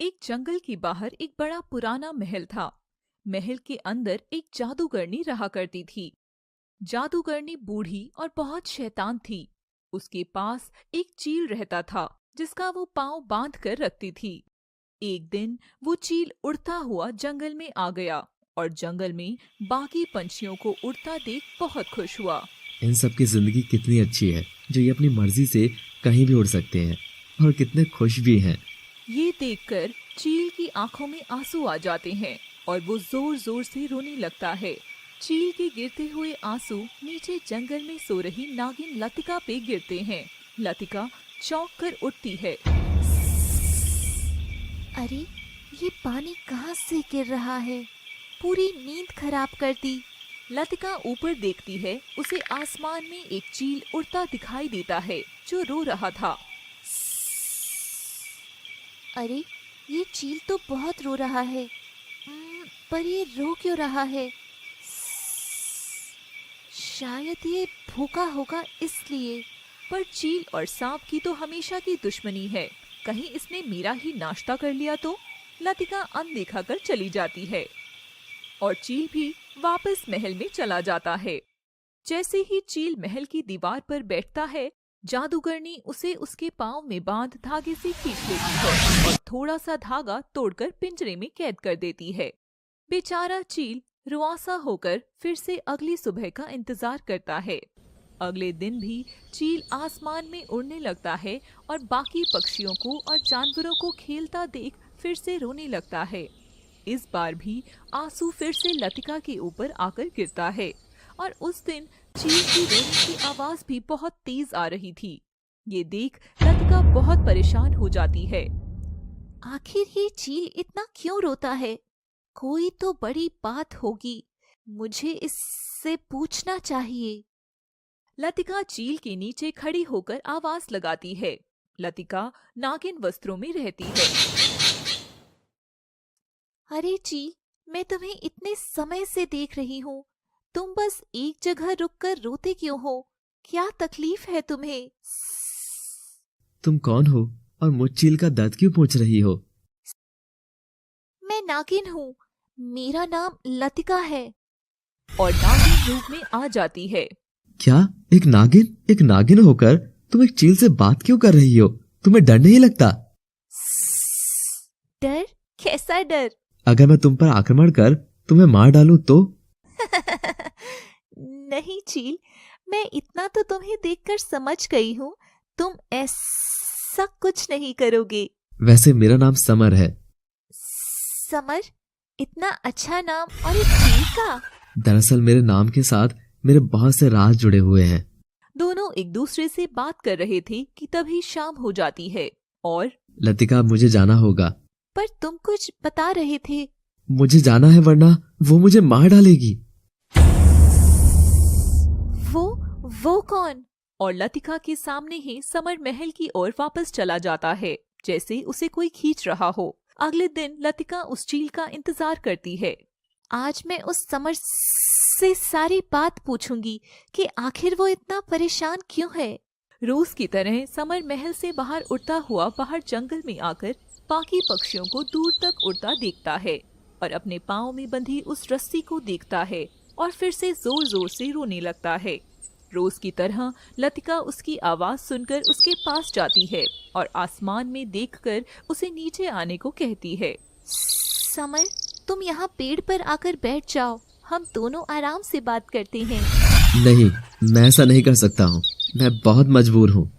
एक जंगल के बाहर एक बड़ा पुराना महल था। महल के अंदर एक जादूगरनी रहा करती थी। जादूगरनी बूढ़ी और बहुत शैतान थी। उसके पास एक चील रहता था जिसका वो पाँव बांध कर रखती थी। एक दिन वो चील उड़ता हुआ जंगल में आ गया और जंगल में बाकी पंछियों को उड़ता देख बहुत खुश हुआ। इन सब की जिंदगी कितनी अच्छी है जो ये अपनी मर्जी से कहीं भी उड़ सकते हैं और कितने खुश भी हैं। ये देखकर चील की आंखों में आंसू आ जाते हैं और वो जोर जोर से रोने लगता है। चील के गिरते हुए आंसू नीचे जंगल में सो रही नागिन लतिका पे गिरते हैं। लतिका चौंक कर उठती है। अरे ये पानी कहाँ से गिर रहा है? पूरी नींद खराब कर दी। लतिका ऊपर देखती है। उसे आसमान में एक चील उड़ता दिखाई देता है जो रो रहा था। अरे ये चील तो बहुत रो रहा है। पर ये रो क्यों रहा है? शायद ये भूखा होगा इसलिए। पर चील और सांप की तो हमेशा की दुश्मनी है। कहीं इसने मेरा ही नाश्ता कर लिया तो? लतिका अनदेखा कर चली जाती है और चील भी वापस महल में चला जाता है। जैसे ही चील महल की दीवार पर बैठता है, जादूगरनी उसे उसके पाँव में बांध धागे से खींच लेती है और थोड़ा सा धागा तोड़कर पिंजरे में कैद कर देती है। बेचारा चील रुआसा होकर फिर से अगली सुबह का इंतजार करता है। अगले दिन भी चील आसमान में उड़ने लगता है और बाकी पक्षियों को और जानवरों को खेलता देख फिर से रोने लगता है। इस बार भी आंसू फिर से लतिका के ऊपर आकर गिरता है और उस दिन चील की रोने की आवाज भी बहुत तेज आ रही थी। ये देख लतिका बहुत परेशान हो जाती है। आखिर ये चील इतना क्यों रोता है? कोई तो बड़ी बात होगी। मुझे इससे पूछना चाहिए। लतिका चील के नीचे खड़ी होकर आवाज लगाती है। लतिका नागिन वस्त्रों में रहती है। अरे चील, मैं तुम्हें इतने समय से देख रही हूँ। तुम बस एक जगह रुककर रोते क्यों हो? क्या तकलीफ है तुम्हें? तुम कौन हो और मुझ चील का दर्द क्यों पूछ रही हो? मैं नागिन हूँ। मेरा नाम लतिका है। और नागिन रूप में आ जाती है। क्या? एक नागिन होकर तुम एक चील से बात क्यों कर रही हो? तुम्हें डर नहीं लगता? डर? कैसा डर? अगर मैं तुम पर आक्रमण कर तुम्हें मार डालूं तो? नहीं चील, मैं इतना तो तुम्हें देखकर समझ गई हूँ। तुम ऐसा कुछ नहीं करोगे। वैसे मेरा नाम समर है। समर? इतना अच्छा नाम और एक चील का? दरअसल मेरे नाम के साथ मेरे बहुत से राज जुड़े हुए हैं। दोनों एक दूसरे से बात कर रहे थे कि तभी शाम हो जाती है और लतिका, मुझे जाना होगा। पर तुम कुछ बता रहे थे। मुझे जाना है वरना वो मुझे मार डालेगी। वो कौन? और लतिका के सामने ही समर महल की ओर वापस चला जाता है जैसे उसे कोई खींच रहा हो। अगले दिन लतिका उस चील का इंतजार करती है। आज मैं उस समर से सारी बात पूछूंगी कि आखिर वो इतना परेशान क्यों है। रोज की तरह समर महल से बाहर उड़ता हुआ बाहर जंगल में आकर बाकी पक्षियों को दूर तक उड़ता देखता है और अपने पाँव में बंधी उस रस्सी को देखता है और फिर से जोर जोर से रोने लगता है। रोज की तरह लतिका उसकी आवाज सुनकर उसके पास जाती है और आसमान में देखकर उसे नीचे आने को कहती है। समर, तुम यहाँ पेड़ पर आकर बैठ जाओ। हम दोनों आराम से बात करते हैं। नहीं, मैं ऐसा नहीं कर सकता हूँ। मैं बहुत मजबूर हूँ।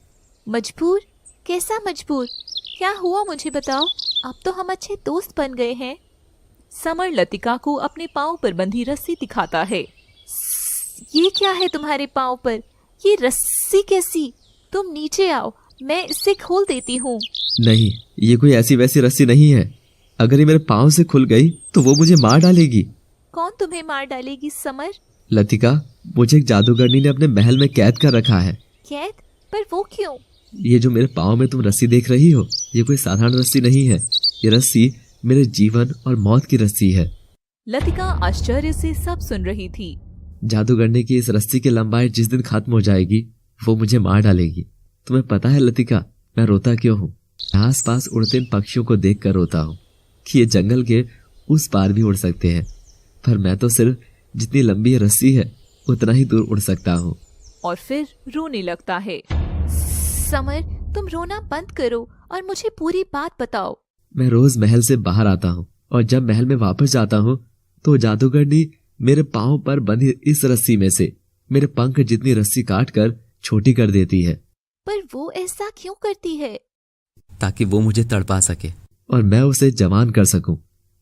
मजबूर? कैसा मजबूर? क्या हुआ मुझे बताओ। अब तो हम अच्छे दोस्त बन गए हैं। समर लतिका को अपने पाँव पर बंधी रस्सी दिखाता है। ये क्या है तुम्हारे पाँव पर? ये रस्सी कैसी? तुम नीचे आओ, मैं इससे खोल देती हूँ। नहीं, ये कोई ऐसी वैसी रस्सी नहीं है। अगर ये मेरे पाँव से खुल गई तो वो मुझे मार डालेगी। कौन तुम्हें मार डालेगी समर? लतिका, मुझे एक जादूगरनी ने अपने महल में कैद कर रखा है। कैद? पर वो क्यों? ये जो मेरे पाँव में तुम रस्सी देख रही हो, ये कोई साधारण रस्सी नहीं है। ये रस्सी मेरे जीवन और मौत की रस्सी है। लतिका आश्चर्य से सब सुन रही थी। जादूगरनी की इस रस्सी की लंबाई जिस दिन खत्म हो जाएगी वो मुझे मार डालेगी। तुम्हें पता है लतिका, मैं रोता क्यों हूँ? आसपास उड़ते इन पक्षियों को देखकर रोता हूँ कि ये जंगल के उस पार भी उड़ सकते हैं, पर मैं तो सिर्फ जितनी लंबी रस्सी है उतना ही दूर उड़ सकता हूँ। और फिर रोने लगता है। समर, तुम रोना बंद करो और मुझे पूरी बात बताओ। मैं रोज महल से बाहर आता हूँ और जब महल में वापस जाता हूँ तो जादूगरनी मेरे पाँव पर बंधी इस रस्सी में से मेरे पंख जितनी रस्सी काट कर छोटी कर देती है। पर वो ऐसा क्यों करती है? ताकि वो मुझे तड़पा सके और मैं उसे जवान कर सकूं।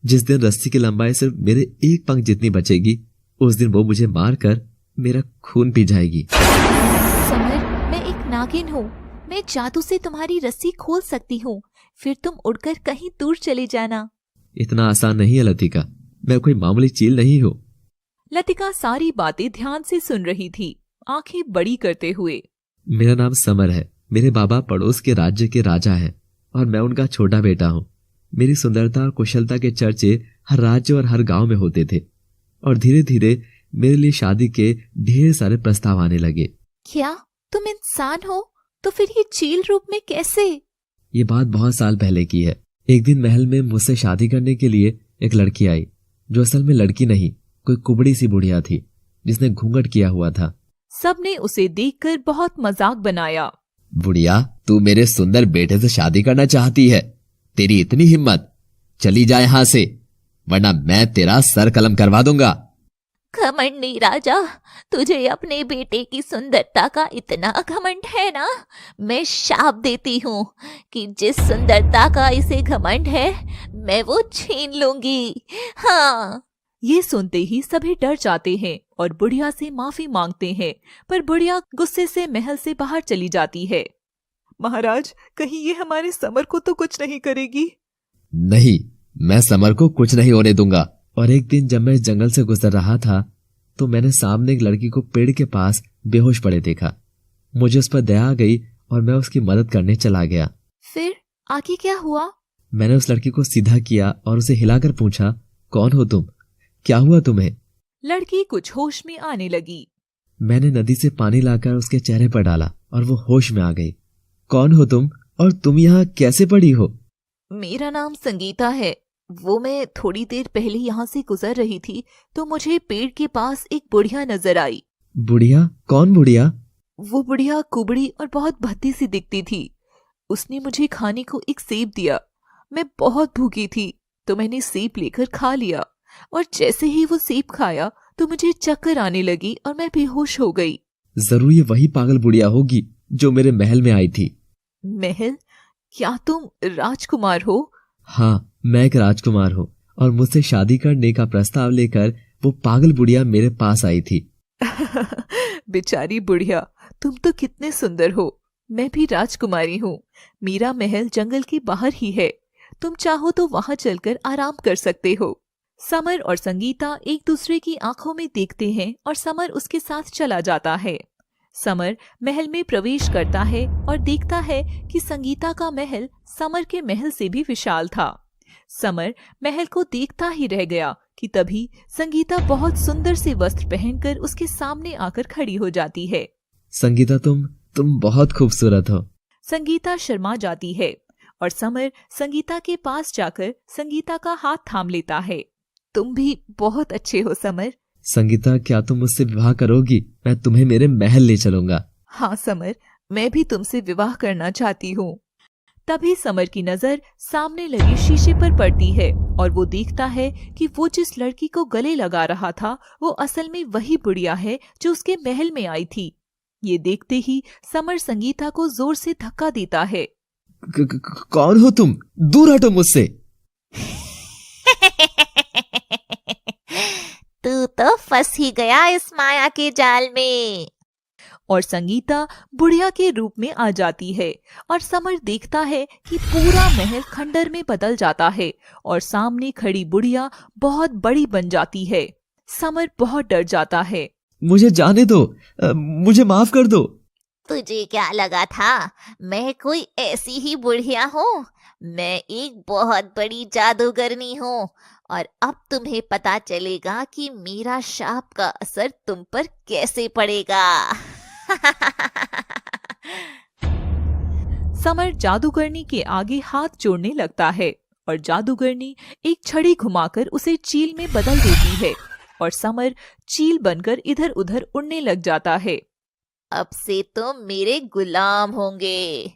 जिस दिन रस्सी की लंबाई सिर्फ मेरे एक पंख जितनी बचेगी, उस दिन वो मुझे मार कर मेरा खून पी जाएगी। समर, मैं एक नागिन हूँ। मैं जादू से तुम्हारी रस्सी खोल सकती हूँ, फिर तुम उड़कर कहीं दूर चले जाना। इतना आसान नहीं है लतिका, मैं कोई मामूली चील नहीं हूँ। लतिका सारी बातें ध्यान से सुन रही थी, आंखें बड़ी करते हुए। मेरा नाम समर है। मेरे बाबा पड़ोस के राज्य के राजा हैं और मैं उनका छोटा बेटा हूँ। मेरी सुंदरता और कुशलता के चर्चे हर राज्य और हर गांव में होते थे और धीरे धीरे मेरे लिए शादी के ढेर सारे प्रस्ताव आने लगे। क्या तुम इंसान हो? तो फिर ये चील रूप में कैसे? ये बात बहुत साल पहले की है। एक दिन महल में मुझसे शादी करने के लिए एक लड़की आई, जो असल में लड़की नहीं, कोई कुबड़ी सी बुढ़िया थी जिसने घूंघट किया हुआ था। सबने उसे देखकर बहुत मजाक बनाया। बुढ़िया, तू मेरे सुंदर बेटे से शादी करना चाहती है? तेरी इतनी हिम्मत? चली जा यहाँ से, वरना मैं तेरा सर कलम करवा दूंगा। घमंडी राजा, तुझे अपने बेटे की सुंदरता का इतना घमंड है ना? मैं शाप देती हूँ कि जिस सुंदरता का इसे घमंड है, मैं वो छीन लूंगी। हाँ। ये सुनते ही सभी डर जाते हैं और बुढ़िया से माफी मांगते हैं, पर बुढ़िया गुस्से से महल से बाहर चली जाती है। महाराज, कहीं ये हमारे समर को तो कुछ नहीं करेगी? नहीं, मैं समर को कुछ नहीं होने दूंगा। और एक दिन जब मैं इस जंगल से गुजर रहा था तो मैंने सामने एक लड़की को पेड़ के पास बेहोश पड़े देखा। मुझे उस पर दया आ गई और मैं उसकी मदद करने चला गया। फिर आगे क्या हुआ? मैंने उस लड़की को सीधा किया और उसे हिलाकर पूछा, कौन हो तुम? क्या हुआ तुम्हें? लड़की कुछ होश में आने लगी। मैंने नदी से पानी लाकर उसके चेहरे पर डाला और वो होश में आ गई। कौन हो तुम और तुम यहाँ कैसे पड़ी हो? मेरा नाम संगीता है। वो मैं थोड़ी देर पहले यहाँ से गुजर रही थी तो मुझे पेड़ के पास एक बुढ़िया नजर आई। बुढ़िया? कौन बुढ़िया? वो बुढ़िया कुबड़ी और बहुत भद्दी सी दिखती थी। उसने मुझे खाने को एक सेब दिया। मैं बहुत भूखी थी तो मैंने सेब लेकर खा लिया और जैसे ही वो सेब खाया तो मुझे चक्कर आने लगी और मैं बेहोश हो गई। जरूर ये वही पागल बुढ़िया होगी जो मेरे महल में आई थी। महल? क्या तुम राजकुमार हो? हाँ, मैं एक राजकुमार हूँ और मुझसे शादी करने का प्रस्ताव लेकर वो पागल बुढ़िया मेरे पास आई थी। बेचारी बुढ़िया, तुम तो कितने सुंदर हो। मैं भी राजकुमारी हूँ। मेरा महल जंगल के बाहर ही है। तुम चाहो तो वहाँ चलकर आराम कर सकते हो। समर और संगीता एक दूसरे की आंखों में देखते हैं और समर उसके साथ चला जाता है। समर महल में प्रवेश करता है और देखता है कि संगीता का महल समर के महल से भी विशाल था। समर महल को देखता ही रह गया कि तभी संगीता बहुत सुंदर से वस्त्र पहनकर उसके सामने आकर खड़ी हो जाती है। संगीता, तुम बहुत खूबसूरत हो। संगीता शर्मा जाती है और समर संगीता के पास जाकर संगीता का हाथ थाम लेता है। तुम भी बहुत अच्छे हो समर। संगीता, क्या तुम मुझसे विवाह करोगी? मैं तुम्हें मेरे महल ले चलूंगा। हाँ समर, मैं भी तुमसे विवाह करना चाहती हूँ। तभी समर की नजर सामने लगे शीशे पर पड़ती है और वो देखता है कि वो जिस लड़की को गले लगा रहा था वो असल में वही बुढ़िया है जो उसके महल में आई थी। ये देखते ही समर संगीता को जोर से धक्का देता है। कौन हो तुम? दूर हटो मुझसे। तू तो फंस ही गया इस माया के जाल में। और संगीता बुढ़िया के रूप में आ जाती है और समर देखता है कि पूरा महल खंडर में बदल जाता है और सामने खड़ी बुढ़िया बहुत बड़ी बन जाती है। समर बहुत डर जाता है। मुझे जाने दो, मुझे माफ कर दो। तुझे क्या लगा था मैं कोई ऐसी ही बुढ़िया हूँ? मैं एक बहुत बड़ी जादूगरनी हूँ और अब तुम्हें पता चलेगा कि मेरा शाप का असर तुम पर कैसे पड़ेगा। समर जादूगरनी के आगे हाथ जोड़ने लगता है और जादूगरनी एक छड़ी घुमाकर उसे चील में बदल देती है और समर चील बनकर इधर उधर उड़ने लग जाता है। अब से तो मेरे गुलाम होंगे।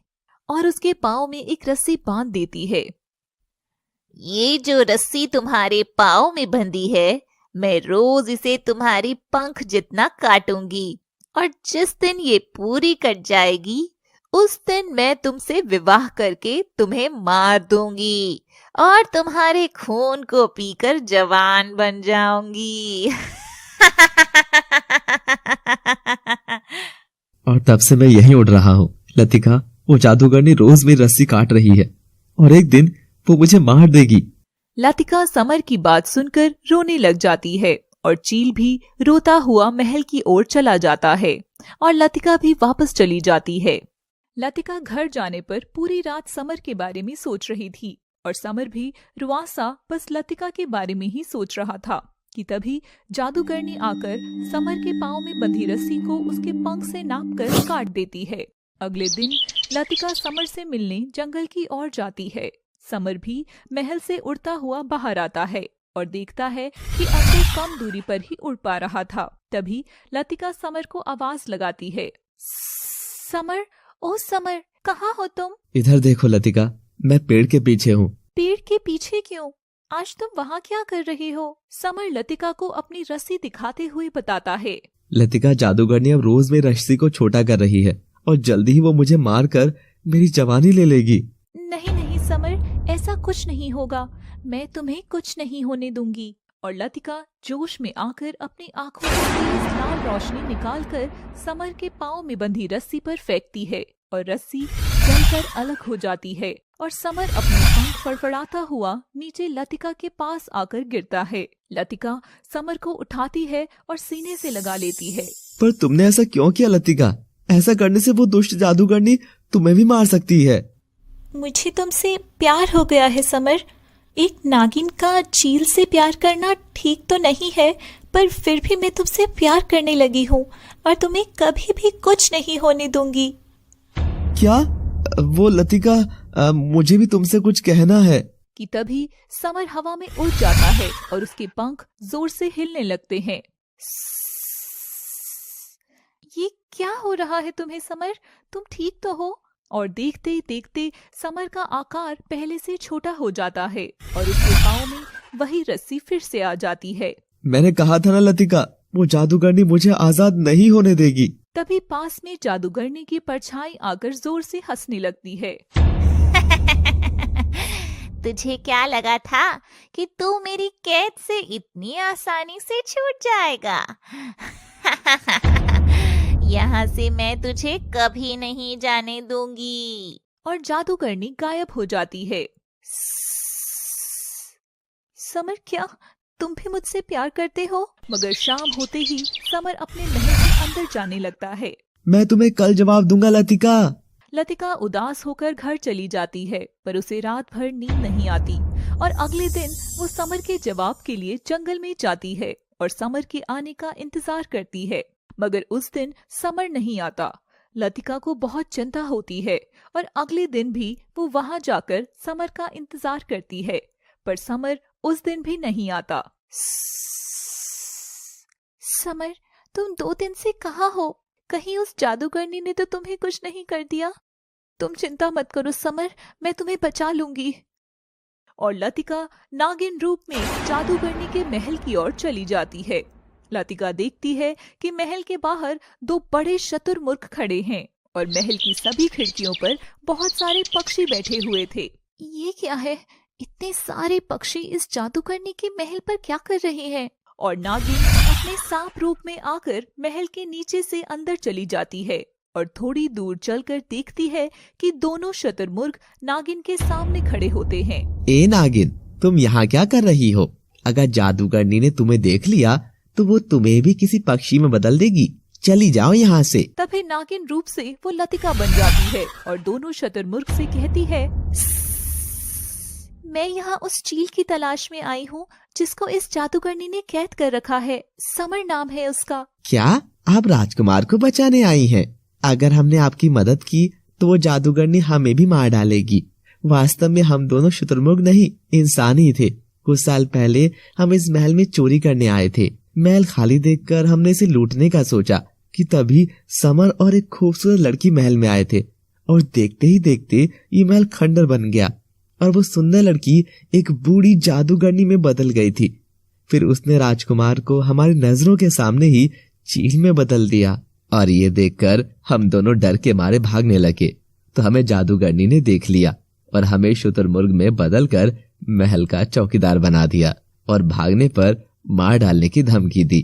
और उसके पाँव में एक रस्सी बांध देती है। ये जो रस्सी तुम्हारे पाँव में बंधी है, मैं रोज इसे तुम्हारी पंख जितना काटूंगी और जिस दिन ये पूरी कट जाएगी उस दिन मैं तुमसे विवाह करके तुम्हें मार दूंगी और तुम्हारे खून को पीकर जवान बन जाऊंगी। और तब से मैं यहीं उड़ रहा हूँ लतिका। वो जादूगरनी रोज मेरी रस्सी काट रही है और एक दिन वो मुझे मार देगी। लतिका समर की बात सुनकर रोने लग जाती है और चील भी रोता हुआ महल की ओर चला जाता है और लतिका भी वापस चली जाती है। लतिका घर जाने पर पूरी रात समर के बारे में सोच रही थी और समर भी रुआसा बस लतिका के बारे में ही सोच रहा था कि तभी जादूगरनी आकर समर के पाँव में बंधी रस्सी को उसके पंख से नापकर काट देती है। अगले दिन लतिका समर से मिलने जंगल की ओर जाती है। समर भी महल से उड़ता हुआ बाहर आता है और देखता है कि अब वो कम दूरी पर ही उड़ पा रहा था। तभी लतिका समर को आवाज लगाती है, समर, ओ समर, कहाँ हो तुम? इधर देखो लतिका, मैं पेड़ के पीछे हूँ। पेड़ के पीछे क्यों? आज तुम वहाँ क्या कर रही हो? समर लतिका को अपनी रस्सी दिखाते हुए बताता है। लतिका, जादूगरनी अब रोज मेरी रस्सी को छोटा कर रही है और जल्दी ही वो मुझे मार कर मेरी जवानी ले लेगी। नहीं नहीं समर, ऐसा कुछ नहीं होगा, मैं तुम्हें कुछ नहीं होने दूंगी। और लतिका जोश में आकर अपनी आंखों से तेज लाल रोशनी निकालकर समर के पाँव में बंधी रस्सी पर फेंकती है और रस्सी जलकर अलग हो जाती है और समर अपने पंख फड़फड़ाता हुआ नीचे लतिका के पास आकर गिरता है। लतिका समर को उठाती है और सीने से लगा लेती है। पर तुमने ऐसा क्यों किया लतिका? ऐसा करने से वो दुष्ट जादूगरनी तुम्हें भी मार सकती है। मुझे तुमसे प्यार हो गया है समर। एक नागिन का चील से प्यार करना ठीक तो नहीं है, पर फिर भी मैं तुमसे प्यार करने लगी हूँ और तुम्हें कभी भी कुछ नहीं होने दूंगी। क्या? वो लतिका, मुझे भी तुमसे कुछ कहना है। कि तभी समर हवा में उड़ जाता है और उसके पंख जोर से हिलने लगते हैं। ये क्या हो रहा है तुम्हें समर? तुम ठीक तो हो? और देखते देखते समर का आकार पहले से छोटा हो जाता है और उसके पाँव में वही रस्सी फिर से आ जाती है। मैंने कहा था ना लतिका, वो जादूगरनी मुझे आजाद नहीं होने देगी। तभी पास में जादूगरनी की परछाई आकर जोर से हंसने लगती है। तुझे क्या लगा था कि तू मेरी कैद से इतनी आसानी से छूट जाएगा? यहाँ से मैं तुझे कभी नहीं जाने दूंगी। और जादूगरनी गायब हो जाती है। समर, क्या तुम भी मुझसे प्यार करते हो? मगर शाम होते ही समर अपने महल के अंदर जाने लगता है। मैं तुम्हें कल जवाब दूंगा लतिका। लतिका उदास होकर घर चली जाती है, पर उसे रात भर नींद नहीं आती और अगले दिन वो समर के जवाब के लिए जंगल में जाती है और समर के आने का इंतजार करती है। मगर उस दिन समर नहीं आता। लतिका को बहुत चिंता होती है और अगले दिन भी वो वहां जाकर समर का इंतजार करती है, पर समर उस दिन भी नहीं आता। समर, तुम 2 दिन से कहाँ हो? कहीं उस जादूगरनी ने तो तुम्हें कुछ नहीं कर दिया? तुम चिंता मत करो समर, मैं तुम्हें बचा लूंगी। और लतिका नागिन रूप में जादूगरनी के महल की ओर चली जाती है। लतिका देखती है कि महल के बाहर 2 बड़े शतुरमुर्ग खड़े हैं और महल की सभी खिड़कियों पर बहुत सारे पक्षी बैठे हुए थे। ये क्या है? इतने सारे पक्षी इस जादूगरनी के महल पर क्या कर रहे हैं? और नागिन अपने सांप रूप में आकर महल के नीचे से अंदर चली जाती है और थोड़ी दूर चलकर देखती है कि दोनों शतुरमुर्ग नागिन के सामने खड़े होते हैं। ए नागिन, तुम यहाँ क्या कर रही हो? अगर जादूगरनी ने तुम्हें देख लिया तो वो तुम्हें भी किसी पक्षी में बदल देगी। चली जाओ यहाँ से। तभी नागिन रूप से वो लतिका बन जाती है और दोनों शतुरमुर्ग से कहती है, मैं यहाँ उस चील की तलाश में आई हूँ जिसको इस जादूगरनी ने कैद कर रखा है। समर नाम है उसका। क्या आप राजकुमार को बचाने आई हैं? अगर हमने आपकी मदद की तो वो जादूगरनी हमें भी मार डालेगी। वास्तव में हम दोनों शुतुरमुर्ग नहीं, इंसान ही थे। कुछ साल पहले हम इस महल में चोरी करने आए थे। महल खाली देखकर हमने इसे लूटने का सोचा कि तभी समर और एक खूबसूरत लड़की महल में आए थे, और देखते ही देखते ये महल खंडर बन गया और वो सुंदर लड़की एक बूढ़ी जादूगरनी में बदल गई थी। फिर उसने राजकुमार को हमारी नजरों के सामने ही चील में बदल दिया, और ये देखकर हम दोनों डर के मारे भागने लगे। तो हमें जादूगरनी ने देख लिया और हमें शुतुरमुर्ग में बदलकर महल का चौकीदार बना दिया और भागने पर मार डालने की धमकी दी।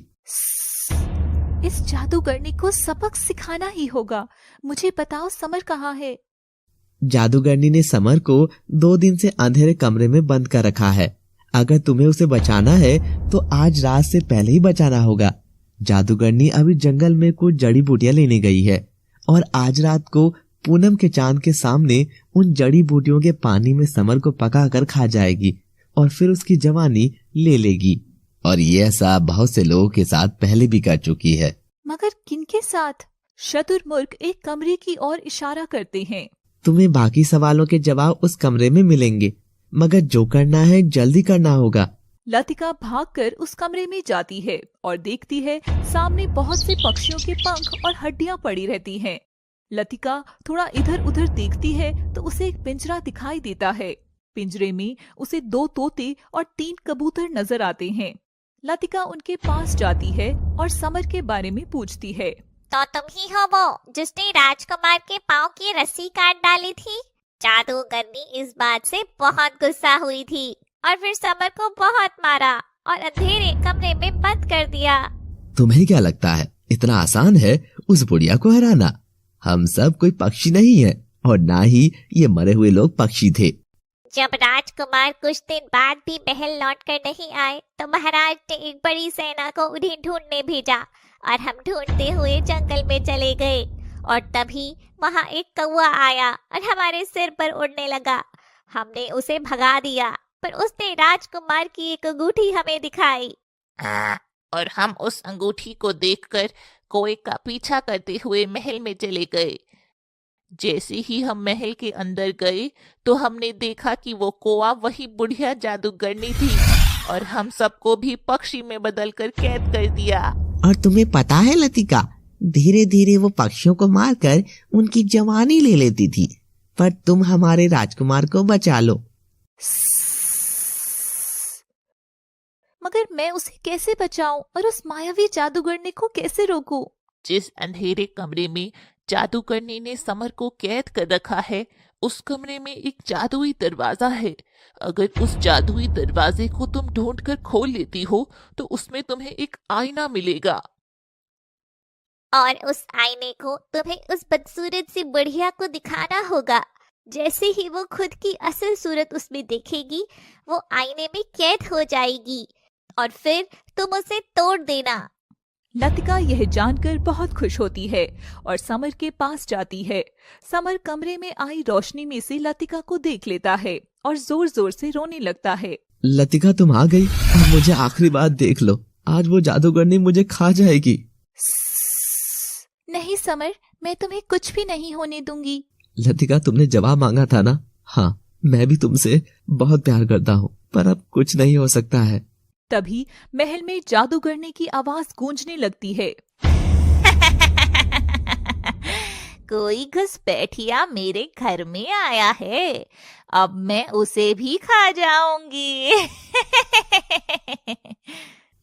इस जादूगरनी को सबक सिखाना ही होगा। मुझे बताओ समर कहाँ है? जादूगरनी ने समर को 2 दिन से अंधेरे कमरे में बंद कर रखा है। अगर तुम्हें उसे बचाना है तो आज रात से पहले ही बचाना होगा। जादूगरनी अभी जंगल में कुछ जड़ी बूटियां लेने गई है और आज रात को पूनम के चांद के सामने उन जड़ी बूटियों के पानी में समर को पकाकर खा जाएगी और फिर उसकी जवानी ले लेगी। और ये ऐसा बहुत से लोगों के साथ पहले भी कर चुकी है। मगर किनके साथ? शुतुरमुर्ग एक कमरे की ओर इशारा करते हैं। तुम्हें बाकी सवालों के जवाब उस कमरे में मिलेंगे, मगर जो करना है जल्दी करना होगा। लतिका भागकर उस कमरे में जाती है और देखती है सामने बहुत से पक्षियों के पंख और हड्डियां पड़ी रहती हैं। लतिका थोड़ा इधर उधर देखती है तो उसे एक पिंजरा दिखाई देता है। पिंजरे में उसे 2 तोते और 3 कबूतर नजर आते हैं। लतिका उनके पास जाती है और समर के बारे में पूछती है। तो तुम ही हो वो जिसने राजकुमार के पाँव की रस्सी काट डाली थी? जादूगरनी इस बात से बहुत गुस्सा हुई थी और फिर समर को बहुत मारा और अंधेरे कमरे में बंद कर दिया। तुम्हें क्या लगता है इतना आसान है उस बुढ़िया को हराना? हम सब कोई पक्षी नहीं है और ना ही ये मरे हुए लोग पक्षी थे। जब राजकुमार कुछ दिन बाद भी महल लौट कर नहीं आए तो महाराज ने एक बड़ी सेना को उन्हें ढूंढने भेजा और हम ढूंढते हुए जंगल में चले गए और तभी वहाँ एक कौवा आया और हमारे सिर पर उड़ने लगा। हमने उसे भगा दिया पर उसने राजकुमार की एक अंगूठी हमें दिखाई। और हम उस अंगूठी को देखकर कौवे का पीछा करते हुए महल में चले गए। जैसे ही हम महल के अंदर गए तो हमने देखा कि वो कौवा वही बुढ़िया जादूगरनी थी और हम सबको भी पक्षी में बदलकर कैद कर दिया। और तुम्हें पता है लतिका, धीरे धीरे वो पक्षियों को मारकर उनकी जवानी ले लेती थी, पर तुम हमारे राजकुमार को बचा लो। मगर मैं उसे कैसे बचाऊं और उस मायावी जादूगरनी को कैसे रोकूं? जिस अंधेरे कमरे में जादूगरनी ने समर को कैद कर रखा है उस कमरे में एक जादुई दरवाजा है। अगर उस जादुई दरवाजे को तुम ढूंढकर खोल लेती हो तो उसमें तुम्हें एक आईना मिलेगा और उस आईने को तुम्हें उस बदसूरत सी बुढ़िया को दिखाना होगा। जैसे ही वो खुद की असल सूरत उसमें देखेगी वो आईने में कैद हो जाएगी और फिर तुम उसे तोड़ देना। लतिका यह जानकर बहुत खुश होती है और समर के पास जाती है। समर कमरे में आई रोशनी में से लतिका को देख लेता है और जोर जोर से रोने लगता है। लतिका तुम आ गई, अब मुझे आखिरी बात देख लो, आज वो जादूगरनी मुझे खा जाएगी। नहीं समर, मैं तुम्हें कुछ भी नहीं होने दूंगी। लतिका तुमने जवाब मांगा था ना? हाँ, मैं भी तुमसे बहुत प्यार करता हूँ, पर अब कुछ नहीं हो सकता है। तभी महल में जादूगरनी की आवाज गूंजने लगती है। कोई घुसपैठिया मेरे घर में आया है, अब मैं उसे भी खा जाऊंगी।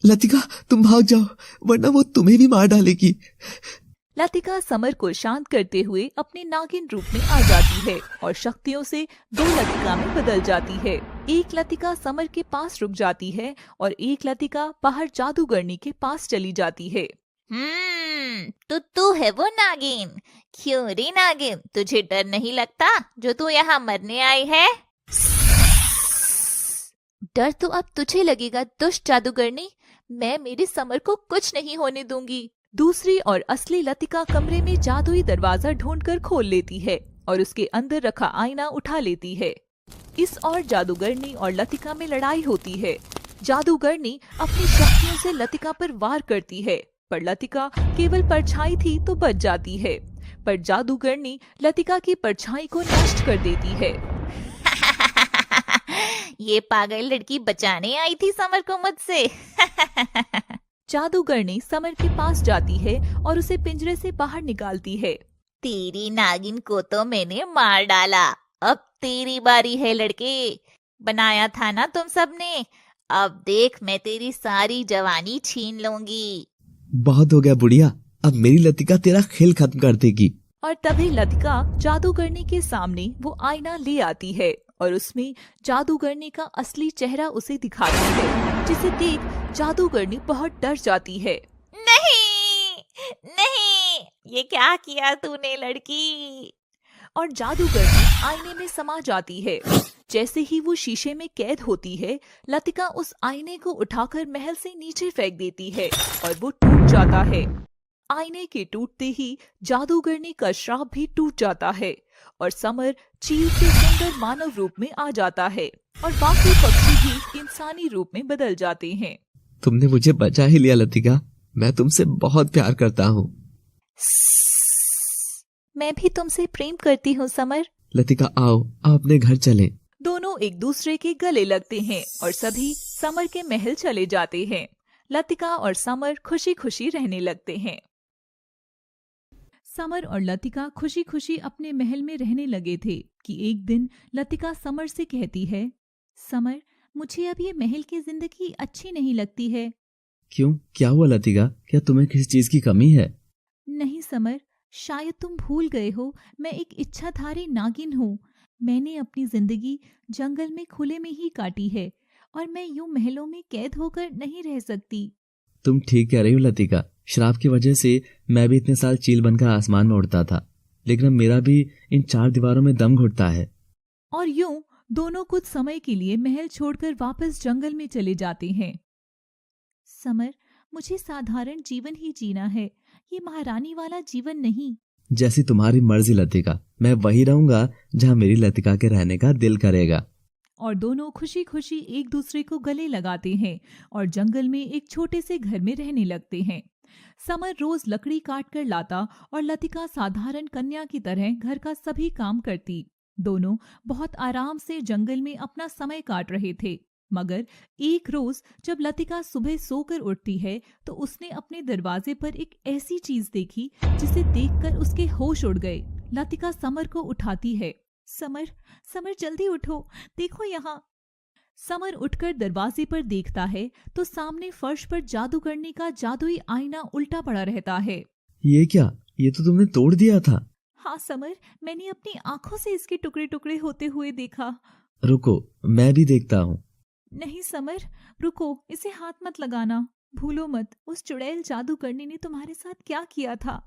लतिका तुम भाग जाओ वरना वो तुम्हें भी मार डालेगी। लतिका समर को शांत करते हुए अपने नागिन रूप में आ जाती है और शक्तियों से 2 लतिका में बदल जाती है। एक लतिका समर के पास रुक जाती है और एक लतिका बाहर जादूगरनी के पास चली जाती है। तो तू है वो नागिन? क्यों रे नागिन, तुझे डर नहीं लगता जो तू यहाँ मरने आई है? डर तो अब तुझे लगेगा दुष्ट जादूगरनी, मैं मेरे समर को कुछ नहीं होने दूंगी। दूसरी और असली लतिका कमरे में जादुई दरवाजा ढूंढकर खोल लेती है और उसके अंदर रखा आईना उठा लेती है। इस और जादूगरनी और लतिका में लड़ाई होती है। जादूगरनी अपनी शक्तियों से लतिका पर वार करती है पर लतिका केवल परछाई थी तो बच जाती है। पर जादूगरनी लतिका की परछाई को नष्ट कर देती है। ये पागल लड़की बचाने आई थी समर को मुझसे। जादूगरनी समर के पास जाती है और उसे पिंजरे से बाहर निकालती है। तेरी नागिन को तो मैंने मार डाला, अब तेरी बारी है लड़के। बनाया था ना तुम सबने, अब देख मैं तेरी सारी जवानी छीन लूंगी। बहुत हो गया बुढ़िया, अब मेरी लतिका तेरा खेल खत्म कर देगी। और तभी लतिका जादूगरनी के सामने वो आईना ले आती है और उसमें जादूगरनी का असली चेहरा उसे दिखाती है, जिसे देख जादूगरनी बहुत डर जाती है। नहीं नहीं, ये क्या किया तूने लड़की? और जादूगरनी आईने में समा जाती है। जैसे ही वो शीशे में कैद होती है, लतिका उस आईने को उठाकर महल से नीचे फेंक देती है और वो टूट जाता है। आईने के टूटते ही जादूगरनी का श्राप भी टूट जाता है और समर चील से सुंदर मानव रूप में आ जाता है और बाकी पक्षी भी इंसानी रूप में बदल जाते हैं। तुमने मुझे बचा ही लिया लतिका, मैं तुमसे बहुत प्यार करता हूँ। मैं भी तुमसे प्रेम करती हूँ समर। लतिका आओ, आप अपने घर चलें। दोनों एक दूसरे के गले लगते हैं और सभी समर के महल चले जाते हैं। लतिका और समर खुशी खुशी रहने लगते हैं। समर और लतिका खुशी खुशी अपने महल में रहने लगे थे कि एक दिन लतिका समर से कहती है, समर मुझे अब ये महल की जिंदगी अच्छी नहीं लगती है। क्यों, क्या हुआ लतिका? क्या तुम्हें किसी चीज की कमी है? नहीं समर, शायद तुम भूल गए हो, मैं एक इच्छाधारी नागिन हूँ। मैंने अपनी जिंदगी जंगल में खुले में ही काटी है और मैं यूं महलों में कैद होकर नहीं रह सकती। तुम ठीक कह रही हो लतिका, श्राप की वजह से मैं भी इतने साल चील बनकर आसमान में उड़ता था, लेकिन अब मेरा भी इन 4 दीवारों में दम घुटता है। और यूं दोनों कुछ समय के लिए महल छोड़कर वापस जंगल में चले जाते हैं। समर, मुझे साधारण जीवन ही जीना है, ये महारानी वाला जीवन नहीं। जैसी तुम्हारी मर्जी लतिका, मैं वही रहूंगा जहाँ मेरी लतिका के रहने का दिल करेगा। और दोनों खुशी खुशी एक दूसरे को गले लगाते हैं और जंगल में एक छोटे से घर में रहने लगते हैं। समर रोज लकड़ी काट कर लाता और लतिका साधारण कन्या की तरह घर का सभी काम करती। दोनों बहुत आराम से जंगल में अपना समय काट रहे थे, मगर एक रोज जब लतिका सुबह सोकर उठती है तो उसने अपने दरवाजे पर एक ऐसी चीज देखी जिसे देखकर उसके होश उड़ गए। लतिका समर को उठाती है। समर, समर जल्दी उठो, देखो यहाँ। समर उठकर दरवाजे पर देखता है तो सामने फर्श पर जादू करने का जादुई आईना उल्टा पड़ा रहता है। ये क्या, ये तो तुमने तोड़ दिया था। हाँ समर, मैंने अपनी आंखों से इसके टुकड़े टुकड़े होते हुए देखा। रुको, मैं भी देखता हूँ। नहीं समर, रुको, इसे हाथ मत लगाना। भूलो मत उस चुड़ैल जादूगरनी ने तुम्हारे साथ क्या किया था।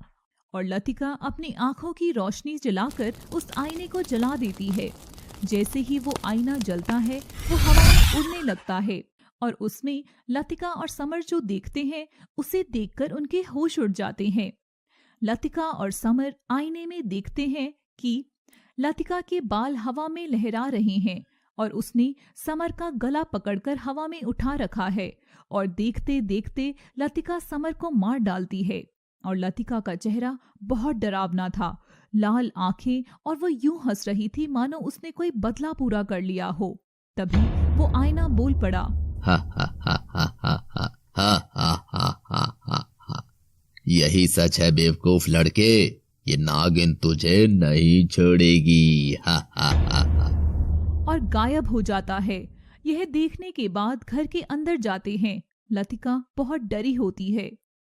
और लतिका अपनी आंखों की रोशनी जलाकर उस आईने को जला देती है। जैसे ही वो आईना जलता है वो हवा में उड़ने लगता है और उसमें लतिका और समर जो देखते हैं उसे देखकर उनके होश उड़ जाते हैं। लतिका और समर आईने में देखते हैं कि लतिका के बाल हवा में लहरा रहे हैं और उसने समर का गला पकड़कर हवा में उठा रखा है और देखते देखते लतिका समर को मार डालती है। और लतिका का चेहरा बहुत डरावना था, लाल आंखें, और वो यूं हंस रही थी मानो उसने कोई बदला पूरा कर लिया हो। तभी वो आईना बोल पड़ा, हा हा हा हा हा हा हा हा हा हा हा हा। यही सच है बेवकूफ लड़के, ये नागिन तुझे नहीं छोड़ेगी। हा हा हा हा। और गायब हो जाता है। यह देखने के बाद घर के अंदर जाते हैं। लतिका बहुत डरी होती है।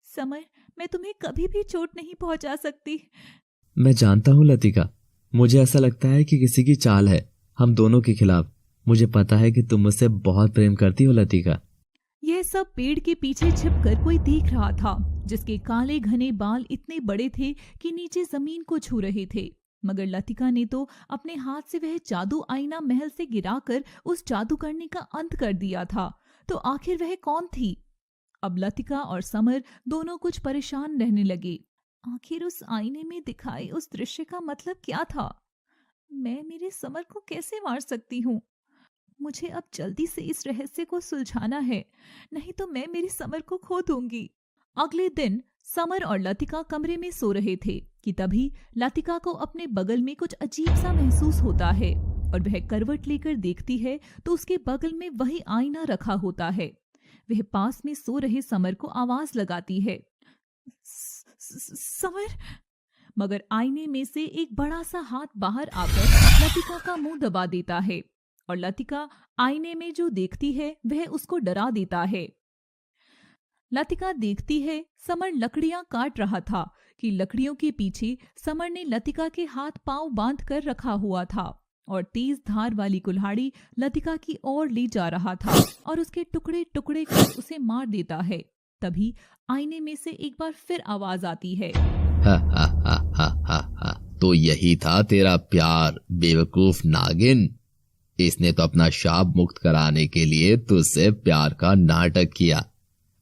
समर, मैं तुम्हें कभी भी चोट नहीं पहुंचा सकती। मैं जानता हूँ लतिका, मुझे ऐसा लगता है कि किसी की चाल है हम दोनों के खिलाफ। मुझे पता है कि तुम मुझसे बहुत प्रेम करती हो लतिका। यह सब पेड़ के पीछे छिपकर कोई देख रहा था, जिसके काले घने बाल इतने बड़े थे कि नीचे जमीन को छू रहे थे। मगर लतिका ने तो अपने हाथ से वह जादू आईना महल से गिराकर उस जादू करने का अंत कर दिया था। तो आखिर वह कौन थी? अब लतिका और समर दोनों कुछ परेशान रहने लगे। आखिर उस आईने में दिखाई उस दृश्य का मतलब क्या था? मैं मेरे समर को कैसे मार सकती हूँ? मुझे अब जल्दी से इस रहस्य को सुलझाना है, नहीं तो मैं मेरे समर को खो दूंगी। अगले दिन समर और लतिका कमरे में सो रहे थे कि तभी लतिका को अपने बगल में कुछ अजीब सा महसूस होता है और वह करवट लेकर देखती है तो उसके बगल में वही आईना रखा होता है। वह पास में सो रहे समर को आवाज लगाती है, समर। मगर आईने में से एक बड़ा सा हाथ बाहर आकर लतिका का मुंह दबा देता है और लतिका आईने में जो देखती है वह उसको डरा देता है। लतिका देखती है समर लकड़ियां काट रहा था कि लकड़ियों के पीछे समर ने लतिका के हाथ पांव बांध कर रखा हुआ था और तेज धार वाली कुल्हाड़ी लतिका की ओर ले जा रहा था और उसके टुकड़े टुकड़े कर उसे मार देता है। तभी आईने में से एक बार फिर आवाज आती है, हा हा हा हा हा हा, तो यही था तेरा प्यार बेवकूफ नागिन। इसने तो अपना शाप मुक्त कराने के लिए तुझसे प्यार का नाटक किया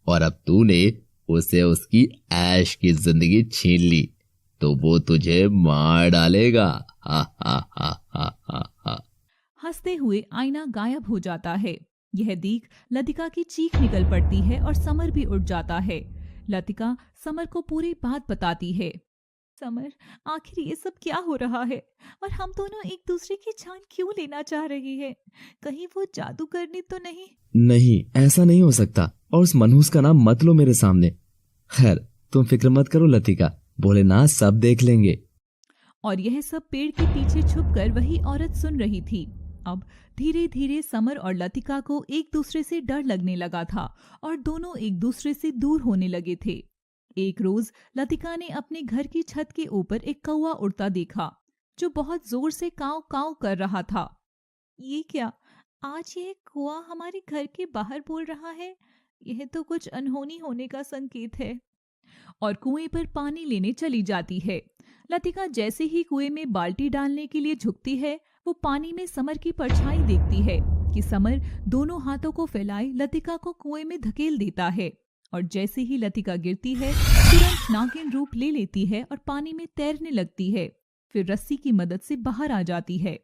और अब तूने उसे उसकी ऐश की जिंदगी छीन ली तो वो तुझे मार डालेगा। हा हा हा हा हा हा। हंसते हुए आईना गायब हो जाता है। यह देख लतिका की चीख निकल पड़ती है और समर भी उठ जाता है। लतिका समर को पूरी बात बताती है। समर, आखिर ये सब क्या हो रहा है और हम दोनों एक दूसरे की जान क्यों लेना चाह रही है? कहीं वो जादू करनी तो नहीं? नहीं, ऐसा नहीं हो सकता और उस मनहूस का नाम मत लो मेरे सामने। खैर तुम फिक्र मत करो लतिका, भोलेनाथ सब देख लेंगे। और यह सब पेड़ के पीछे छुपकर वही औरत सुन रही थी। अब धीरे धीरे समर और लतिका को एक दूसरे से डर लगने लगा था और दोनों एक दूसरे से दूर होने लगे थे। एक रोज लतिका ने अपने घर की छत के ऊपर एक कौवा उड़ता देखा जो बहुत जोर से काव काव कर रहा था। ये क्या, आज यह कौवा हमारे घर के बाहर बोल रहा है? यह तो कुछ अनहोनी होने का संकेत है। और कुएं पर पानी लेने चली जाती है। लतिका जैसे ही कुएं में बाल्टी डालने के लिए झुकती है, वो पानी में समर की परछाई देखती है कि समर दोनों हाथों को फैलाए लतिका को कुएं में धकेल देता है और जैसे ही लतिका गिरती है तुरंत नागिन रूप ले लेती है और पानी में तैरने लगती है। फिर रस्सी की मदद से बाहर आ जाती है।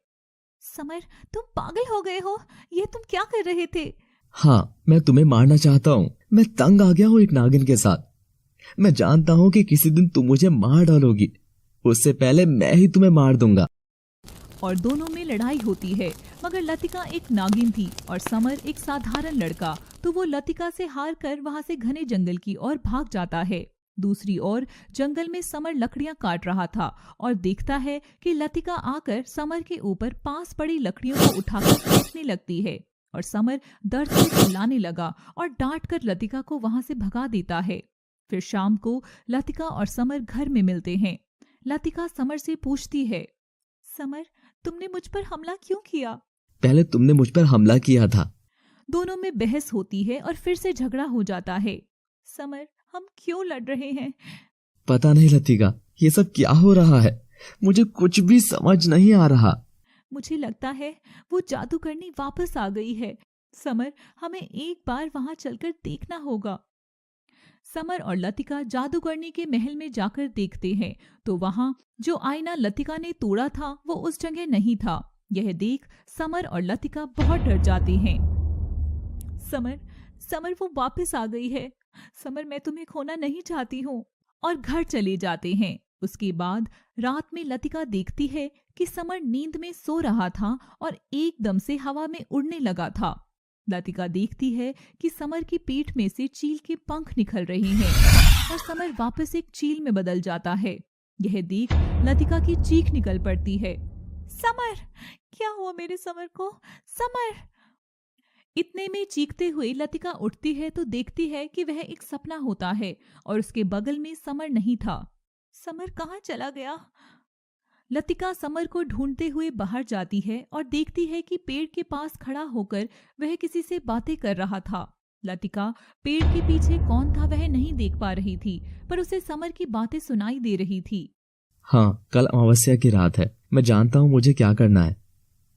समर, तुम पागल हो गए हो? ये तुम क्या कर रहे थे? हाँ, मैं तुम्हें मारना चाहता हूँ। मैं तंग आ गया हूँ एक नागिन के साथ। मैं जानता हूँ कि किसी दिन तुम मुझे मार डालोगी, उससे पहले मैं ही तुम्हें मार दूंगा। और दोनों में लड़ाई होती है। मगर लतिका एक नागिन थी और समर एक साधारण लड़का, तो वो लतिका से हार कर वहां से घने जंगल की ओर भाग जाता है। दूसरी ओर जंगल में समर लकड़ियां काट रहा था और देखता है कि लतिका आकर समर के ऊपर पास पड़ी लकड़ियों को उठाकर फेंकने लगती है और समर दर्द से चिल्लाने लगा और डांट कर लतिका को वहां से भगा देता है। फिर शाम को लतिका और समर घर में मिलते हैं। लतिका समर से पूछती है, समर, तुमने मुझ पर हमला क्यों किया? पहले तुमने मुझ पर हमला किया था। दोनों में बहस होती है और फिर से झगड़ा हो जाता है। समर, हम क्यों लड़ रहे हैं? पता नहीं लतिका, ये सब क्या हो रहा है, मुझे कुछ भी समझ नहीं आ रहा। मुझे लगता है वो जादूगरनी वापस आ गई है। समर, हमें एक बार वहां चलकर देखना होगा। समर और लतिका जादूगरनी के महल में जाकर देखते हैं तो वहां जो आईना लतिका ने तोड़ा था वो उस जगह नहीं था। यह देख समर और लतिका बहुत डर जाते हैं। समर, समर, वो वापस आ गई है। समर, मैं तुम्हें खोना नहीं चाहती हूँ। और घर चले जाते हैं। उसके बाद रात में लतिका देखती है कि समर नींद में सो रहा था और एकदम से हवा में उड़ने लगा था। लतिका देखती है कि समर की पीठ में से चील के पंख निकल रहे हैं और समर वापस एक चील में बदल जाता है। यह देख लतिका की चीख निकल पड़ती है, समर, क्या हुआ मेरे समर को? समर! इतने में चीखते हुए लतिका उठती है तो देखती है कि वह एक सपना होता है और उसके बगल में समर नहीं था। समर कहाँ चला गया? लतिका समर को ढूंढते हुए बाहर जाती है और देखती है कि पेड़ के पास खड़ा होकर वह किसी से बातें कर रहा था। लतिका पेड़ के पीछे कौन था वह नहीं देख पा रही थी, पर उसे समर की बातें सुनाई दे रही थी। हाँ, कल अमावस्या की रात है। मैं जानता हूँ मुझे क्या करना है।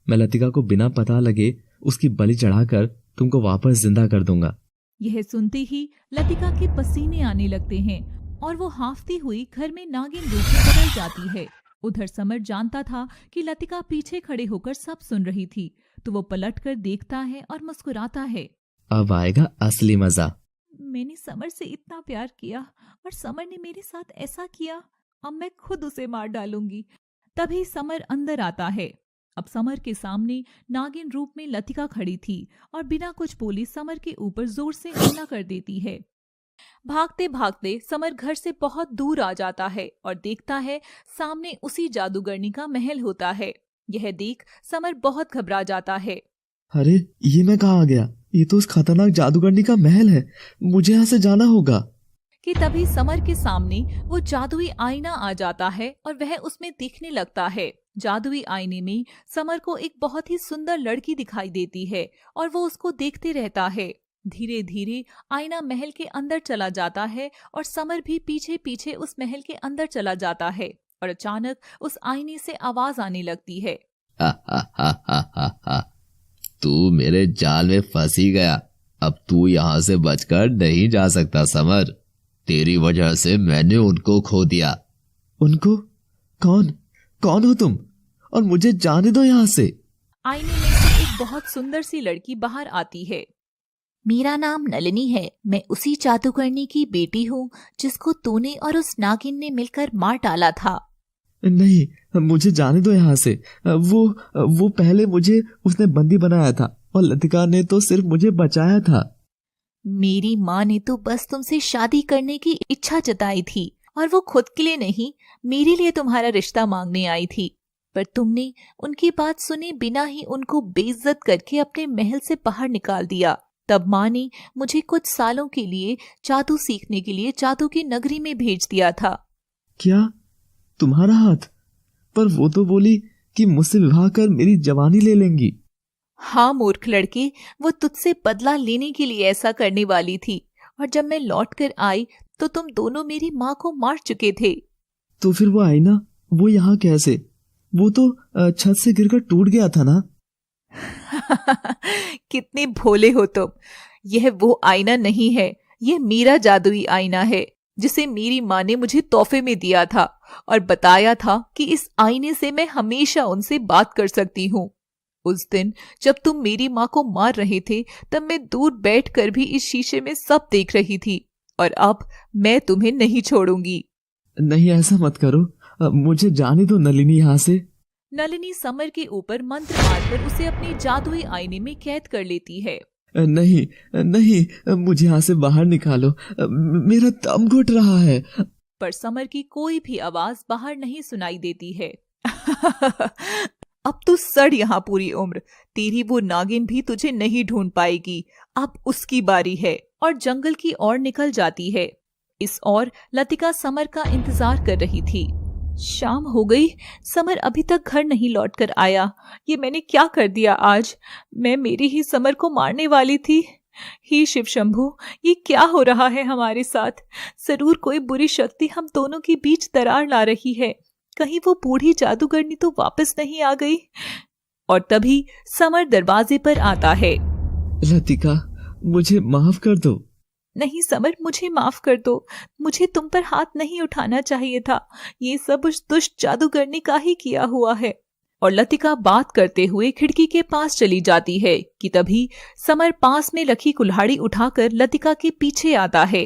मैं लतिका को बिना पता लगे उसकी बलि चढ़ाकर तुमको वापस जिंदा कर दूंगा। यह सुनते ही लतिका के पसीने आने लगते हैं और वो हांफती हुई घर में नागिन रूप में बदल जाती है। उधर समर जानता था कि लतिका पीछे खड़े होकर सब सुन रही थी, तो वो पलटकर देखता है और मुस्कुराता है। अब आएगा असली मजा। मैंने समर से इतना प्यार किया और समर ने मेरे साथ ऐसा किया। अब मैं खुद उसे मार डालूंगी। तभी समर अंदर आता है। अब समर के सामने नागिन रूप में लतिका खड़ी थी और बिना कुछ बोले समर के ऊपर जोर से हमला कर देती है। भागते भागते समर घर से बहुत दूर आ जाता है और देखता है सामने उसी जादूगरनी का महल होता है। यह देख समर बहुत घबरा जाता है। अरे ये मैं कहाँ आ गया? ये तो उस खतरनाक जादूगरनी का महल है, मुझे यहाँ से जाना होगा। कि तभी समर के सामने वो जादुई आईना आ जाता है और वह उसमें दिखने लगता है। जादुई आईने में समर को एक बहुत ही सुंदर लड़की दिखाई देती है और वो उसको देखते रहता है। धीरे धीरे आईना महल के अंदर चला जाता है और समर भी पीछे पीछे उस महल के अंदर चला जाता है और अचानक उस आईने से आवाज आने लगती है। हा हा हा हा हा हा। तू मेरे जाल में फंस ही गया। अब तू यहाँ से बचकर नहीं जा सकता समर। तेरी वजह से मैंने उनको खो दिया। उनको? कौन हो तुम? और मुझे जाने दो यहाँ से। आईने में से एक बहुत सुंदर सी लड़की बाहर आती है। मेरा नाम नलिनी है। मैं उसी जादूगरनी की बेटी हूँ जिसको तूने और उस नागिन ने मिलकर मार डाला था। नहीं, मुझे जाने दो यहाँ से। वो पहले मुझे उसने बंदी बनाया था और लतिका ने तो सिर्फ मुझे बचाया था। मेरी माँ ने तो बस तुमसे शादी करने की इच्छा जताई थी और वो खुद के लिए नहीं, मेरे लिए तुम्हारा रिश्ता मांगने आई थी। पर तुमने उनकी बात सुने बिना ही उनको बेइज्जत करके अपने महल से बाहर निकाल दिया। तब माँ ने मुझे कुछ सालों के लिए जादू सीखने के लिए जादू की नगरी में भेज दिया था। क्या? तुम्हारा हाथ? पर वो तो बोली कि मुझसे विवाह कर मेरी जवानी ले लेंगी। हाँ मूर्ख लड़के, वो तुझसे बदला लेने के लिए ऐसा करने वाली थी और जब मैं लौट कर आई तो तुम दोनों मेरी माँ को मार चुके थे। तो फिर वो आईना, वो यहाँ कैसे? वो तो छत से गिरकर टूट गया था ना। कितने भोले हो तुम। यह वो आईना नहीं है, यह मेरा जादुई आईना है जिसे मेरी माँ ने मुझे तोहफे में दिया था और बताया था कि इस आईने से मैं हमेशा उनसे बात कर सकती हूँ। उस दिन जब तुम मेरी माँ को मार रहे थे तब मैं दूर बैठकर भी इस शीशे में सब देख रही थी और अब मैं तुम्हें नहीं छोड़ूंगी। नहीं, ऐसा मत करो, मुझे जाने दो नलिनी यहाँ से। नलिनी समर के ऊपर मंत्र मारकर उसे अपने जादुई आईने में कैद कर लेती है। नहीं, मुझे यहाँ से बाहर निकालो, मेरा दम घुट रहा है। पर समर की कोई भी आवाज बाहर नहीं सुनाई देती है। अब तू सड़ यहाँ पूरी उम्र। तेरी वो नागिन भी तुझे नहीं ढूंढ पाएगी, अब उसकी बारी है। और जंगल की ओर निकल जाती है। इस ओर लतिका समर का इंतजार कर रही थी। शाम हो गई, समर अभी तक घर नहीं लौट कर आया। ये मैंने क्या कर दिया आज? मैं मेरी ही समर को मारने वाली थी। हे शिव शंभू, ये क्या हो रहा है हमारे साथ? जरूर कोई बुरी शक्ति हम दोनों के बीच दरार ला रही है। कहीं वो बूढ़ी जादूगरनी तो वापस नहीं आ गई? और तभी समर दरवाजे पर आता है। लतिका, मुझे माफ कर दो। नहीं समर, मुझे माफ कर दो। मुझे तुम पर हाथ नहीं उठाना चाहिए था। ये सब उस दुष्ट जादूगरनी का ही किया हुआ है। और लतिका बात करते हुए खिड़की के पास चली जाती है कि तभी समर पास में रखी कुल्हाड़ी उठाकर लतिका के पीछे आता है।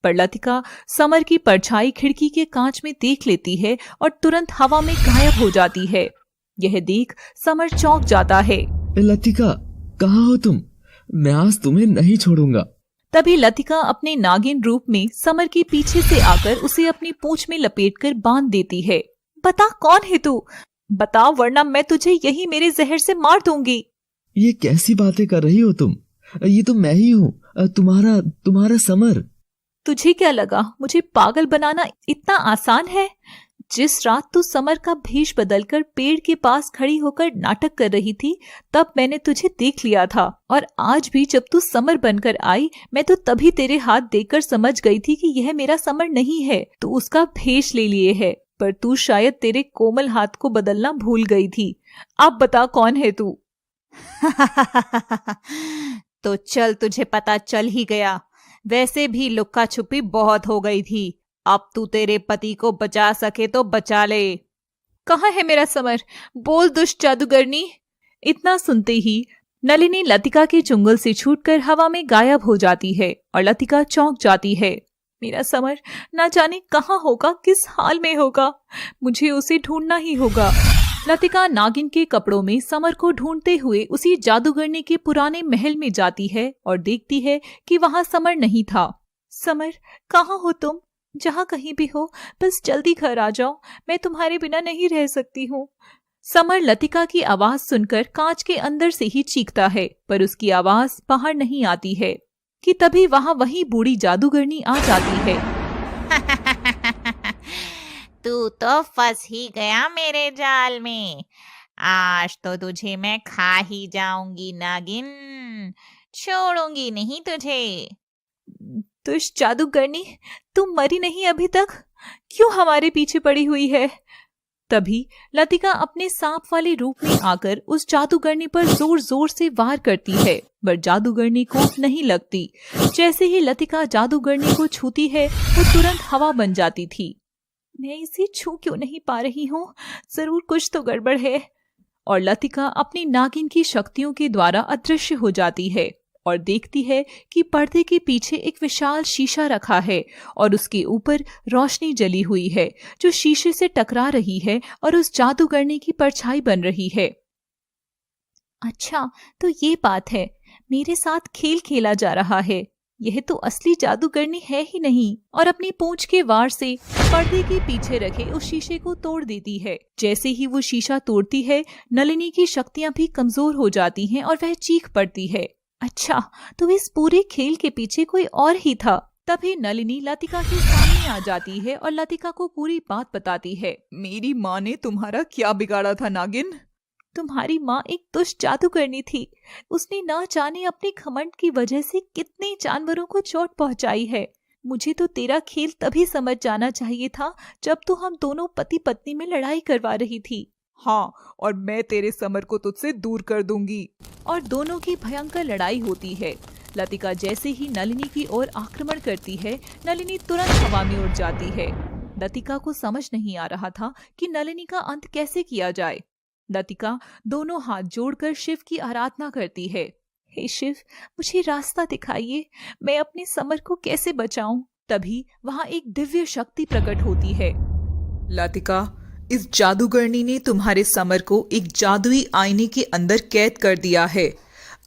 पर लतिका समर की परछाई खिड़की के कांच में देख लेती है और तुरंत हवा में गायब हो जाती है। यह देख समर चौंक जाता है। लतिका, कहाँ हो तुम? मैं आज तुम्हें नहीं छोड़ूंगा। तभी लतिका अपने नागिन रूप में समर के पीछे से आकर उसे अपनी पूंछ में लपेटकर बांध देती है। बता, कौन है तू? बता, वरना मैं तुझे यही मेरे जहर से मार दूंगी। ये कैसी बातें कर रही हो तुम? ये तो मैं ही हूँ, तुम्हारा समर। तुझे क्या लगा मुझे पागल बनाना इतना आसान है? जिस रात तू समर का भेष बदलकर पेड़ के पास खड़ी होकर नाटक कर रही थी, तब मैंने तुझे देख लिया था। और आज भी जब तू समर बनकर आई, मैं तो तभी तेरे हाथ देखकर समझ गई थी कि यह मेरा समर नहीं है, तू उसका भेष ले लिए है। पर तू शायद तेरे कोमल हाथ को बदलना भूल गई थी। अब बता, कौन है तू? तो चल, तुझे पता चल ही गया। वैसे भी लुक्का छुपी बहुत हो गई थी। अब तू तेरे पति को बचा सके तो बचा ले। कहाँ है मेरा समर? बोल दुष्ट जादूगरनी। इतना सुनते ही नलिनी लतिका के चुंगल से छूटकर हवा में गायब हो जाती है और लतिका चौंक जाती है। मेरा समर ना जाने कहाँ होगा, किस हाल में होगा। मुझे उसे ढूंढना ही होगा। लतिका नागिन के कपड़ों में समर को ढूंढते हुए उसी जादूगरनी के पुराने महल में जाती है और देखती है कि वहां समर नहीं था। समर, कहाँ हो तुम? जहाँ कहीं भी हो, बस जल्दी घर आ जाओ, मैं तुम्हारे बिना नहीं रह सकती हूँ। समर लतिका की आवाज सुनकर कांच के अंदर से ही चीखता है, पर उसकी आवाज बाहर नहीं आती है कि तभी वहां वही बूढ़ी जादूगरनी आ जाती है। तू तो फंस ही गया मेरे जाल में। आज तो तुझे मैं खा ही जाऊंगी नागिन, छोड़ूंगी नहीं तुझे। दुष्ट जादूगरनी, तुम मरी नहीं अभी तक? क्यों हमारे पीछे पड़ी हुई है? तभी लतिका अपने सांप वाले रूप में आकर उस जादूगरनी पर जोर जोर से वार करती है, पर जादूगरनी को नहीं लगती। जैसे ही लतिका जादूगरनी को छूती है, वो तुरंत हवा बन जाती थी। मैं इसे छू क्यों नहीं पा रही हूँ? जरूर कुछ तो गड़बड़ है। और लतिका अपनी नागिन की शक्तियों के द्वारा अदृश्य हो जाती है और देखती है कि पर्दे के पीछे एक विशाल शीशा रखा है और उसके ऊपर रोशनी जली हुई है जो शीशे से टकरा रही है और उस जादूगरनी की परछाई बन रही है। अच्छा, तो ये बात है, मेरे साथ खेल खेला जा रहा है। यह तो असली जादूगरनी है ही नहीं। और अपनी पूंछ के वार से पर्दे के पीछे रखे उस शीशे को तोड़ देती है। जैसे ही वो शीशा तोड़ती है, नलिनी की शक्तियां भी कमजोर हो जाती हैं और वह चीख पड़ती है। अच्छा, तो इस पूरे खेल के पीछे कोई और ही था। तभी नलिनी लतिका के सामने आ जाती है और लतिका को पूरी बात बताती है। मेरी माँ ने तुम्हारा क्या बिगाड़ा था नागिन? तुम्हारी माँ एक दुष्ट जादूगरनी थी। उसने ना जाने अपने घमंड की वजह से कितने जानवरों को चोट पहुंचाई है। मुझे तो तेरा खेल तभी समझ जाना चाहिए था जब तो हम दोनों पति पत्नी में लड़ाई करवा रही थी। हाँ, और मैं तेरे समर को तुझसे दूर कर दूंगी। और दोनों की भयंकर लड़ाई होती है। लतिका जैसे ही नलिनी की ओर आक्रमण करती है, नलिनी तुरंत हवा में उड़ जाती है। लतिका को समझ नहीं आ रहा था कि नलिनी का अंत कैसे किया जाए। लतिका दोनों हाथ जोड़कर शिव की आराधना करती है। हे शिव, मुझे रास्ता दिखाइए, मैं अपने समर को कैसे बचाऊं? तभी वहां एक दिव्य शक्ति प्रकट होती है। लतिका, इस जादूगरनी ने तुम्हारे समर को एक जादुई आईने के अंदर कैद कर दिया है।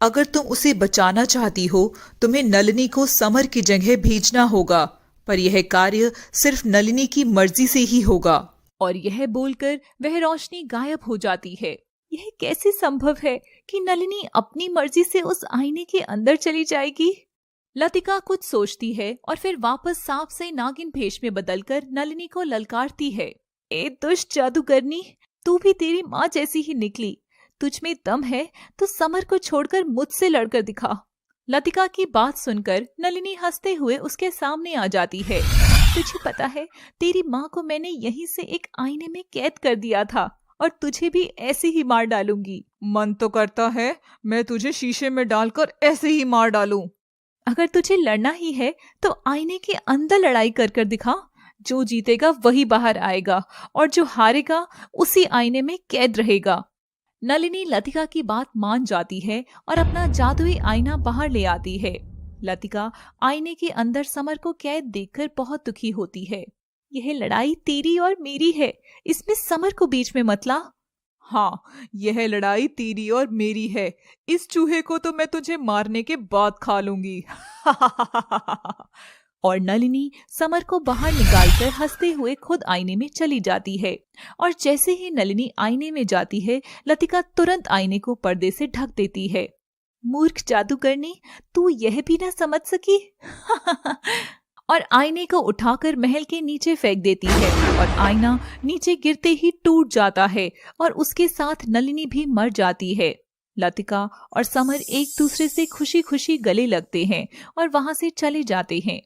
अगर तुम उसे बचाना चाहती हो, तुम्हें नलिनी को समर की जगह भेजना होगा, पर यह कार्य सिर्फ नलिनी की मर्जी से ही होगा। और यह बोलकर वह रोशनी गायब हो जाती है। यह कैसे संभव है कि नलिनी अपनी मर्जी से उस आईने के अंदर चली जाएगी? लतिका कुछ सोचती है और फिर वापस सांप से नागिन भेष में बदलकर नलिनी को ललकारती है। ए दुष्ट जादूगरनी, तू भी तेरी माँ जैसी ही निकली। तुझ में दम है तो समर को छोड़कर मुझसे लड़कर दिखा। लतिका की बात सुनकर नलिनी हंसते हुए उसके सामने आ जाती है। तुझे पता है, तेरी माँ को मैंने यहीं से एक आईने में कैद कर दिया था और तुझे भी ऐसे ही मार डालूंगी। मन तो करता है मैं तुझे शीशे में डालकर ऐसे ही मार डालूं। अगर तुझे लड़ना ही है तो आईने के अंदर लड़ाई कर कर दिखा। जो जीतेगा वही बाहर आएगा और जो हारेगा उसी आईने में कैद रहेगा। नलिनी लतिका की बात मान जाती है और अपना जादुई आईना बाहर ले आती है। लतिका आईने के अंदर समर को कैद देखकर बहुत दुखी होती है। यह लड़ाई तेरी और मेरी है, इसमें समर को बीच में मत ला। हाँ, यह लड़ाई तेरी और मेरी है। इस चूहे को तो मैं तुझे मारने के बाद खा लूंगी। और नलिनी समर को बाहर निकालकर हंसते हुए खुद आईने में चली जाती है। और जैसे ही नलिनी आईने में जाती है, लतिका तुरंत आईने को पर्दे से ढक देती है। मूर्ख जादूगरनी, तू यह भी न समझ सकी। और आईने को उठाकर महल के नीचे फेंक देती है और आईना नीचे गिरते ही टूट जाता है और उसके साथ नलिनी भी मर जाती है। लतिका और समर एक दूसरे से खुशी खुशी गले लगते हैं और वहां से चले जाते हैं।